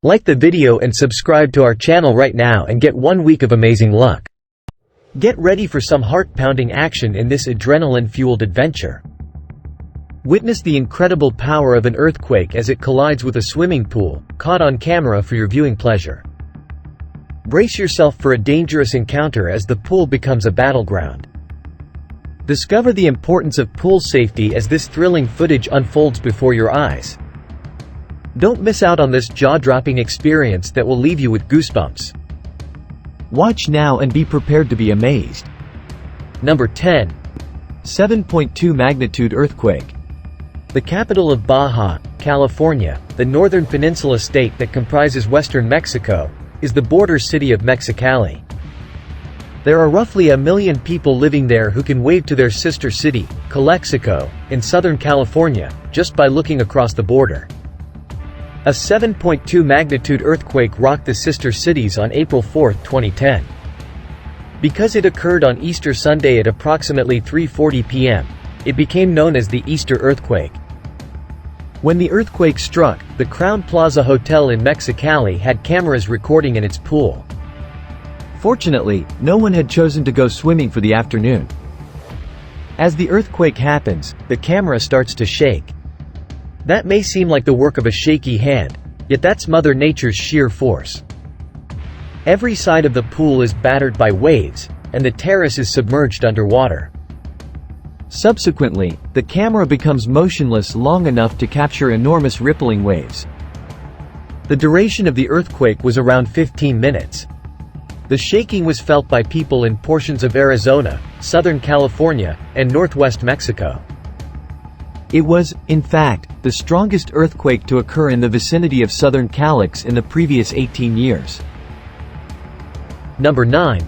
Like the video and subscribe to our channel right now and get 1 week of amazing luck. Get ready for some heart-pounding action in this adrenaline-fueled adventure. Witness the incredible power of an earthquake as it collides with a swimming pool, caught on camera for your viewing pleasure. Brace yourself for a dangerous encounter as the pool becomes a battleground. Discover the importance of pool safety as this thrilling footage unfolds before your eyes. Don't miss out on this jaw-dropping experience that will leave you with goosebumps. Watch now and be prepared to be amazed. Number 10. 7.2 magnitude earthquake. The capital of Baja, California, the northern peninsula state that comprises western Mexico, is the border city of Mexicali. There are roughly 1 million people living there who can wave to their sister city, Calexico, in Southern California, just by looking across the border. A 7.2 magnitude earthquake rocked the sister cities on April 4, 2010. Because it occurred on Easter Sunday at approximately 3:40 p.m., it became known as the Easter earthquake. When the earthquake struck, the Crown Plaza Hotel in Mexicali had cameras recording in its pool. Fortunately, no one had chosen to go swimming for the afternoon. As the earthquake happens, the camera starts to shake. That may seem like the work of a shaky hand, yet that's Mother Nature's sheer force. Every side of the pool is battered by waves, and the terrace is submerged underwater. Subsequently, the camera becomes motionless long enough to capture enormous rippling waves. The duration of the earthquake was around 15 minutes. The shaking was felt by people in portions of Arizona, Southern California, and northwest Mexico. It was, in fact, the strongest earthquake to occur in the vicinity of Southern Calix in the previous 18 years. Number 9.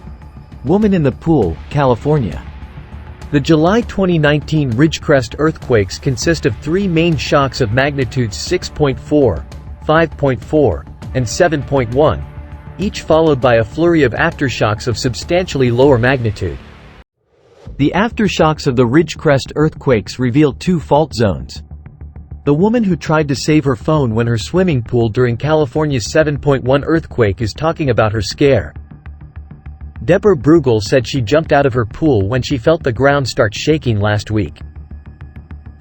Woman in the pool, California. The July 2019 Ridgecrest earthquakes consist of 3 main shocks of magnitudes 6.4, 5.4, and 7.1, each followed by a flurry of aftershocks of substantially lower magnitude. The aftershocks of the Ridgecrest earthquakes reveal 2 fault zones. The woman who tried to save her phone when her swimming pool during California's 7.1 earthquake is talking about her scare. Deborah Bruegel said she jumped out of her pool when she felt the ground start shaking last week.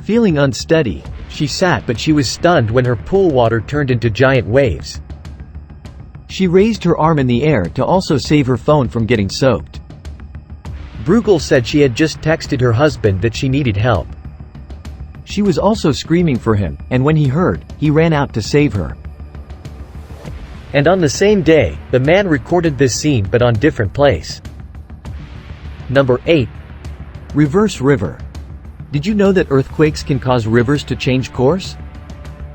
Feeling unsteady, she sat, but she was stunned when her pool water turned into giant waves. She raised her arm in the air to also save her phone from getting soaked. Bruegel said she had just texted her husband that she needed help. She was also screaming for him, and when he heard, he ran out to save her. And on the same day, the man recorded this scene but on different place. Number 8. Reverse river. Did you know that earthquakes can cause rivers to change course?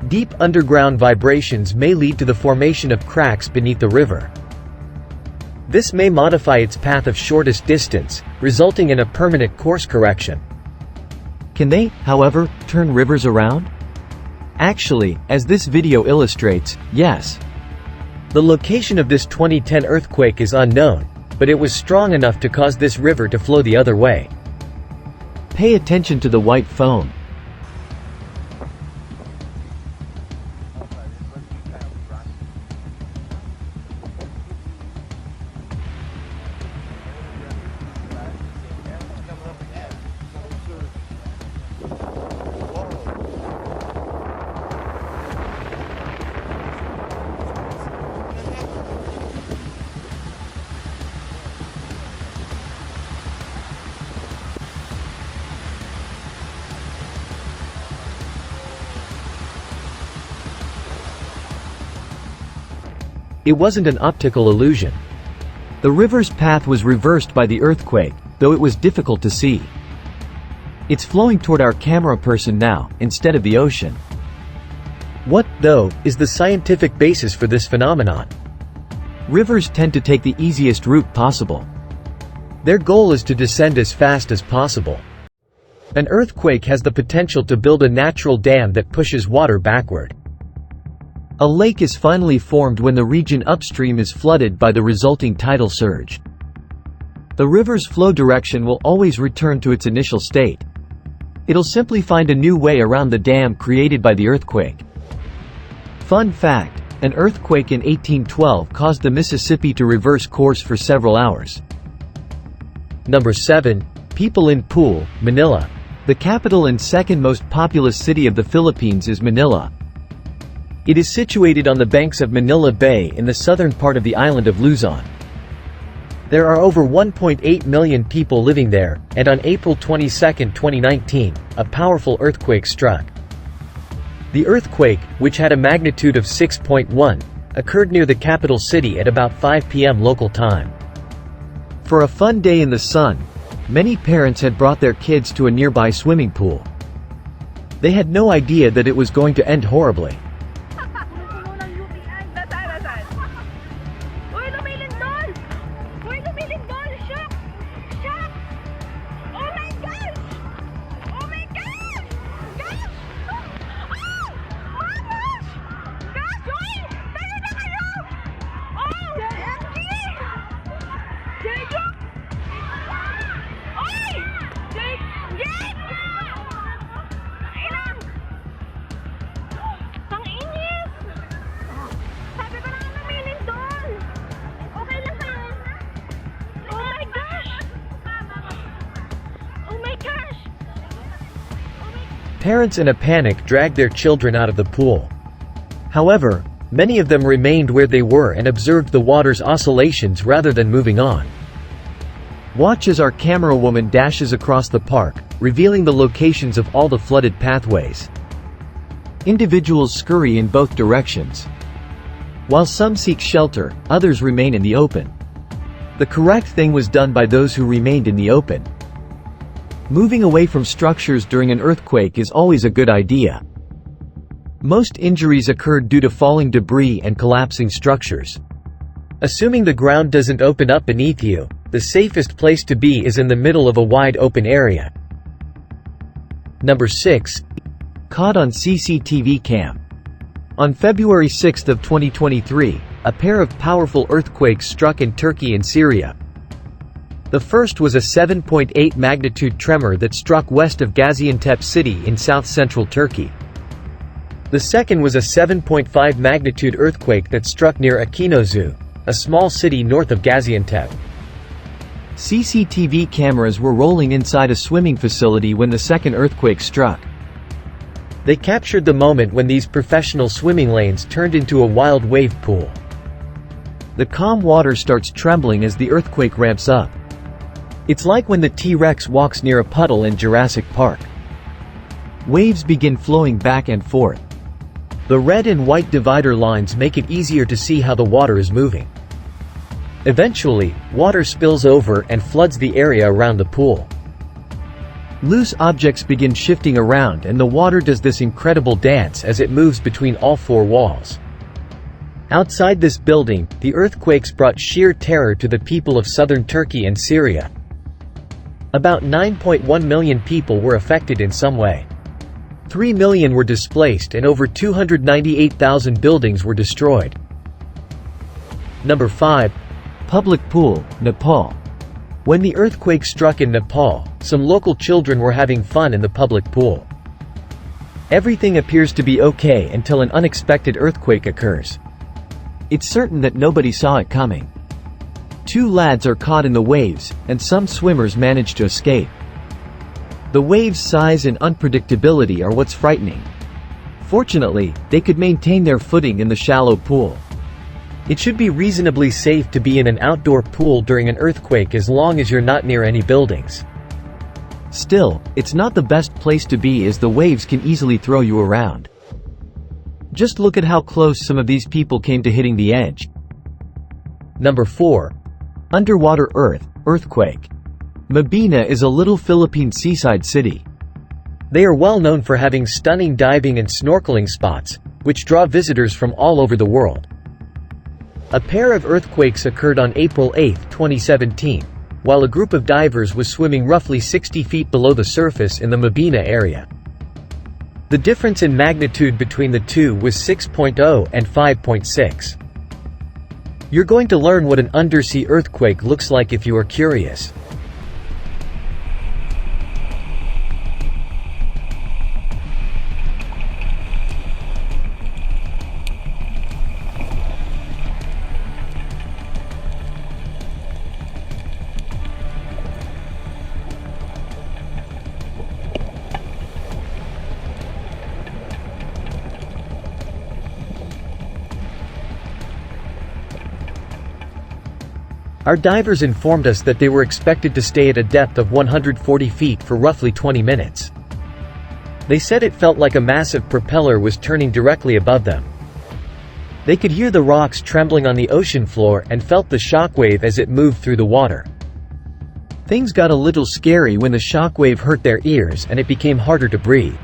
Deep underground vibrations may lead to the formation of cracks beneath the river. This may modify its path of shortest distance, resulting in a permanent course correction. Can they, however, turn rivers around? Actually, as this video illustrates, yes. The location of this 2010 earthquake is unknown, but it was strong enough to cause this river to flow the other way. Pay attention to the white foam. It wasn't an optical illusion. The river's path was reversed by the earthquake, though it was difficult to see. It's flowing toward our camera person now, instead of the ocean. What, though, is the scientific basis for this phenomenon? Rivers tend to take the easiest route possible. Their goal is to descend as fast as possible. An earthquake has the potential to build a natural dam that pushes water backward. A lake is finally formed when the region upstream is flooded by the resulting tidal surge. The river's flow direction will always return to its initial state. It'll simply find a new way around the dam created by the earthquake. Fun fact: An earthquake in 1812 caused the Mississippi to reverse course for several hours. Number 7. People in Pool, Manila. The capital and second most populous city of the Philippines is Manila. It is situated on the banks of Manila Bay in the southern part of the island of Luzon. There are over 1.8 million people living there, and on April 22, 2019, a powerful earthquake struck. The earthquake, which had a magnitude of 6.1, occurred near the capital city at about 5 p.m. local time. For a fun day in the sun, many parents had brought their kids to a nearby swimming pool. They had no idea that it was going to end horribly. Parents in a panic dragged their children out of the pool. However, many of them remained where they were and observed the water's oscillations rather than moving on. Watch as our camerawoman dashes across the park, revealing the locations of all the flooded pathways. Individuals scurry in both directions. While some seek shelter, others remain in the open. The correct thing was done by those who remained in the open. Moving away from structures during an earthquake is always a good idea. Most injuries occurred due to falling debris and collapsing structures. Assuming the ground doesn't open up beneath you, the safest place to be is in the middle of a wide open area. Number 6. Caught on CCTV Cam. On February 6 of 2023, a pair of powerful earthquakes struck in Turkey and Syria. The first was a 7.8 magnitude tremor that struck west of Gaziantep city in south-central Turkey. The second was a 7.5 magnitude earthquake that struck near Akinozu, a small city north of Gaziantep. CCTV cameras were rolling inside a swimming facility when the second earthquake struck. They captured the moment when these professional swimming lanes turned into a wild wave pool. The calm water starts trembling as the earthquake ramps up. It's like when the T-Rex walks near a puddle in Jurassic Park. Waves begin flowing back and forth. The red and white divider lines make it easier to see how the water is moving. Eventually, water spills over and floods the area around the pool. Loose objects begin shifting around and the water does this incredible dance as it moves between all four walls. Outside this building, the earthquakes brought sheer terror to the people of southern Turkey and Syria. About 9.1 million people were affected in some way. 3 million were displaced and over 298,000 buildings were destroyed. Number 5. Public pool, Nepal. When the earthquake struck in Nepal, some local children were having fun in the public pool. Everything appears to be okay until an unexpected earthquake occurs. It's certain that nobody saw it coming. 2 lads are caught in the waves, and some swimmers manage to escape. The waves' size and unpredictability are what's frightening. Fortunately, they could maintain their footing in the shallow pool. It should be reasonably safe to be in an outdoor pool during an earthquake as long as you're not near any buildings. Still, it's not the best place to be as the waves can easily throw you around. Just look at how close some of these people came to hitting the edge. Number 4. Underwater earthquake. Mabini is a little Philippine seaside city. They are well known for having stunning diving and snorkeling spots, which draw visitors from all over the world. A pair of earthquakes occurred on April 8, 2017, while a group of divers was swimming roughly 60 feet below the surface in the Mabini area. The difference in magnitude between the two was 6.0 and 5.6. You're going to learn what an undersea earthquake looks like if you are curious. Our divers informed us that they were expected to stay at a depth of 140 feet for roughly 20 minutes. They said it felt like a massive propeller was turning directly above them. They could hear the rocks trembling on the ocean floor and felt the shockwave as it moved through the water. Things got a little scary when the shockwave hurt their ears and it became harder to breathe.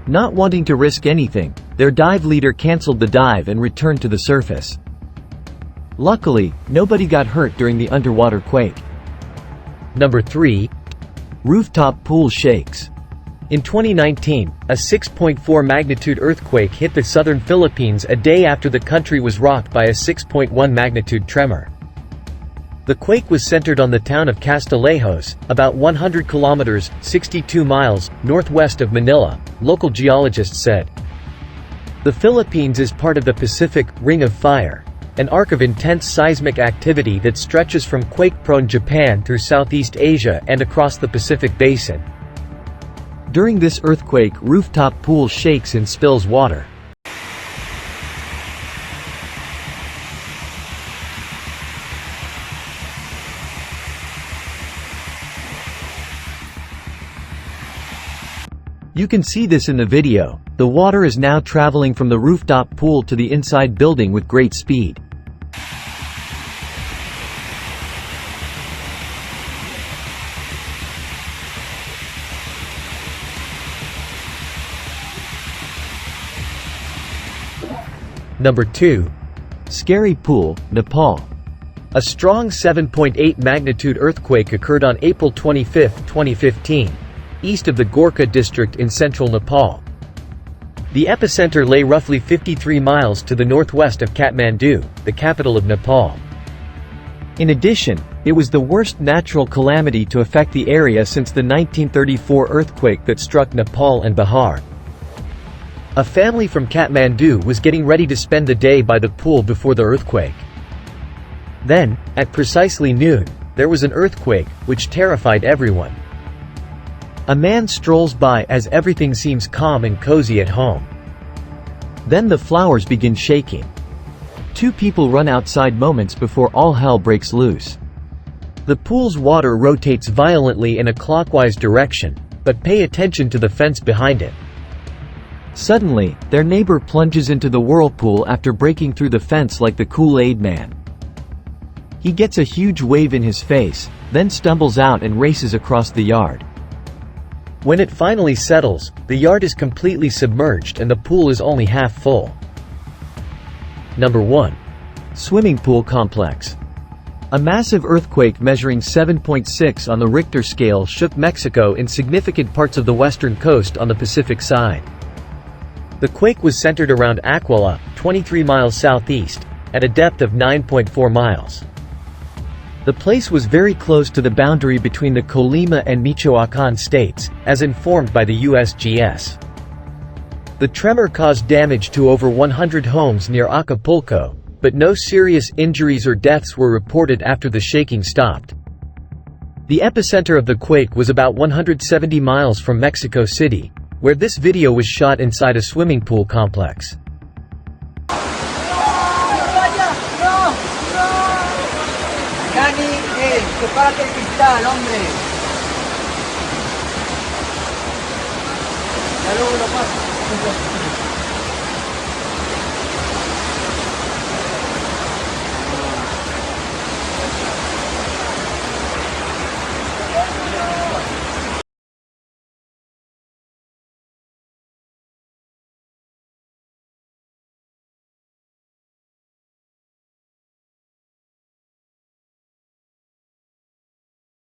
Not wanting to risk anything, their dive leader canceled the dive and returned to the surface. Luckily, nobody got hurt during the underwater quake. Number 3. Rooftop pool shakes. In 2019, a 6.4 magnitude earthquake hit the southern Philippines a day after the country was rocked by a 6.1 magnitude tremor. The quake was centered on the town of Castillejos, about 100 kilometers (62 miles) northwest of Manila, local geologists said. The Philippines is part of the Pacific Ring of Fire, an arc of intense seismic activity that stretches from quake-prone Japan through Southeast Asia and across the Pacific Basin. During this earthquake, rooftop pool shakes and spills water. You can see this in the video. The water is now traveling from the rooftop pool to the inside building with great speed. Number 2. Scary pool, Nepal. A strong 7.8 magnitude earthquake occurred on April 25, 2015, east of the Gorkha district in central Nepal. The epicenter lay roughly 53 miles to the northwest of Kathmandu, the capital of Nepal. In addition, it was the worst natural calamity to affect the area since the 1934 earthquake that struck Nepal and Bihar. A family from Kathmandu was getting ready to spend the day by the pool before the earthquake. Then, at precisely noon, there was an earthquake, which terrified everyone. A man strolls by as everything seems calm and cozy at home. Then the flowers begin shaking. 2 people run outside moments before all hell breaks loose. The pool's water rotates violently in a clockwise direction, but pay attention to the fence behind it. Suddenly, their neighbor plunges into the whirlpool after breaking through the fence like the Kool-Aid Man. He gets a huge wave in his face, then stumbles out and races across the yard. When it finally settles, the yard is completely submerged and the pool is only half full. Number 1. Swimming pool complex. A massive earthquake measuring 7.6 on the Richter scale shook Mexico in significant parts of the western coast on the Pacific side. The quake was centered around Aquila, 23 miles southeast, at a depth of 9.4 miles. The place was very close to the boundary between the Colima and Michoacan states, as informed by the USGS. The tremor caused damage to over 100 homes near Acapulco, but no serious injuries or deaths were reported after the shaking stopped. The epicenter of the quake was about 170 miles from Mexico City, where this video was shot inside a swimming pool complex.